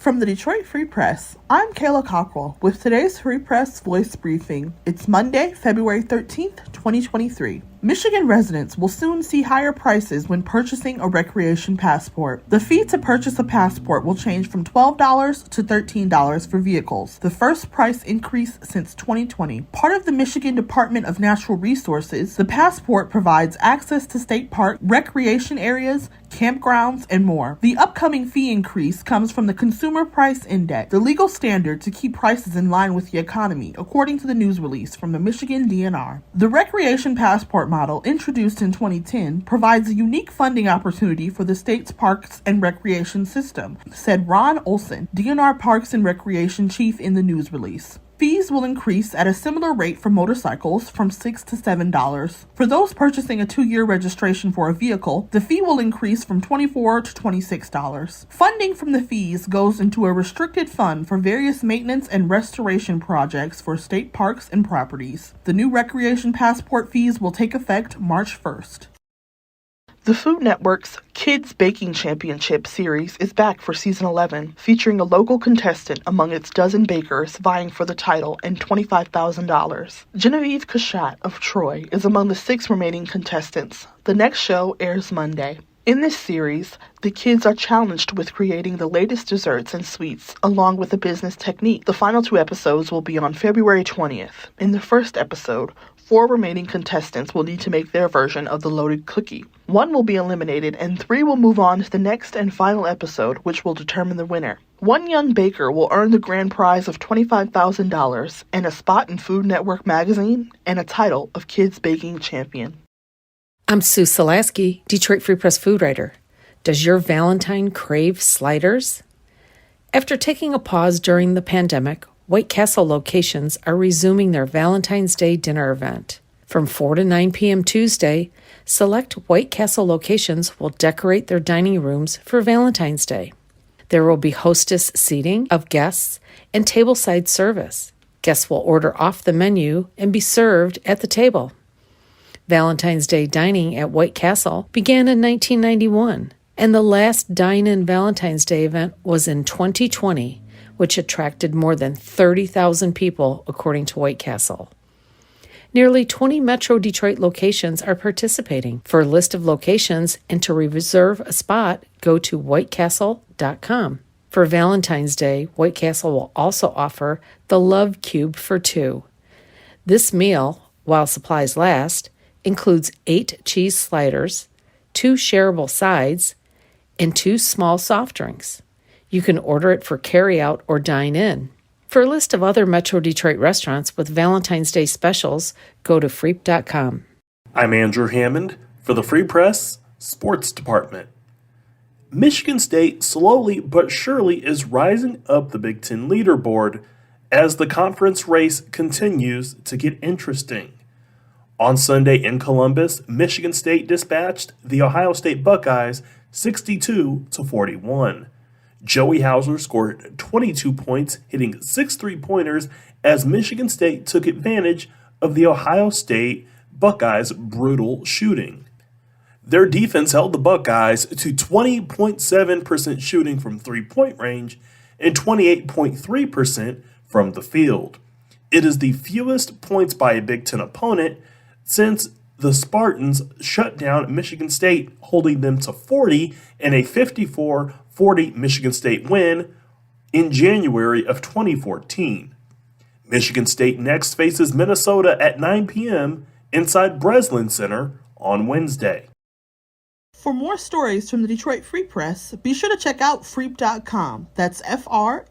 From the Detroit Free Press, I'm Kayla Cockrell with today's Free Press Voice Briefing. It's Monday, February 13th, 2023. Michigan residents will soon see higher prices when purchasing a recreation passport. The fee to purchase a passport will change from $12 to $13 for vehicles, the first price increase since 2020. Part of the Michigan Department of Natural Resources, the passport provides access to state park, recreation areas, campgrounds, and more. The upcoming fee increase comes from the Consumer Price Index, the legal standard to keep prices in line with the economy, according to the news release from the Michigan DNR. The recreation passport model, introduced in 2010, provides a unique funding opportunity for the state's parks and recreation system, said Ron Olson, DNR Parks and Recreation Chief, in the news release. Fees will increase at a similar rate for motorcycles, from $6 to $7. For those purchasing a 2-year registration for a vehicle, the fee will increase from $24 to $26. Funding from the fees goes into a restricted fund for various maintenance and restoration projects for state parks and properties. The new recreation passport fees will take effect March 1st. The Food Network's Kids Baking Championship series is back for season 11, featuring a local contestant among its dozen bakers vying for the title and $25,000. Genevieve Cachat of Troy is among the 6 remaining contestants. The next show airs Monday. In this series, the kids are challenged with creating the latest desserts and sweets, along with a business technique. The final 2 episodes will be on February 20th. In the first episode, 4 remaining contestants will need to make their version of the loaded cookie. 1 will be eliminated, and 3 will move on to the next and final episode, which will determine the winner. One young baker will earn the grand prize of $25,000 and a spot in Food Network magazine and a title of Kids Baking Champion. I'm Sue Solaski, Detroit Free Press food writer. Does your Valentine crave sliders? After taking a pause during the pandemic, White Castle locations are resuming their Valentine's Day dinner event. From 4 to 9 p.m. Tuesday, select White Castle locations will decorate their dining rooms for Valentine's Day. There will be hostess seating of guests and tableside service. Guests will order off the menu and be served at the table. Valentine's Day dining at White Castle began in 1991, and the last Dine-In Valentine's Day event was in 2020, which attracted more than 30,000 people, according to White Castle. Nearly 20 Metro Detroit locations are participating. For a list of locations and to reserve a spot, go to whitecastle.com. For Valentine's Day, White Castle will also offer the Love Cube for 2. This meal, while supplies last, includes 8 cheese sliders, 2 shareable sides, and 2 small soft drinks. You can order it for carry-out or dine-in. For a list of other Metro Detroit restaurants with Valentine's Day specials, go to freep.com. I'm Andrew Hammond for the Free Press Sports Department. Michigan State slowly but surely is rising up the Big Ten leaderboard as the conference race continues to get interesting. On Sunday in Columbus, Michigan State dispatched the Ohio State Buckeyes 62-41. Joey Hauser scored 22 points, hitting 6 3-pointers as Michigan State took advantage of the Ohio State Buckeyes' brutal shooting. Their defense held the Buckeyes to 20.7% shooting from three-point range and 28.3% from the field. It is the fewest points by a Big Ten opponent since the Spartans shut down Michigan State, holding them to 40 in a 54-40 Michigan State win in January of 2014. Michigan State next faces Minnesota at 9 p.m. inside Breslin Center on Wednesday. For more stories from the Detroit Free Press, be sure to check out freep.com. That's FREEP.com.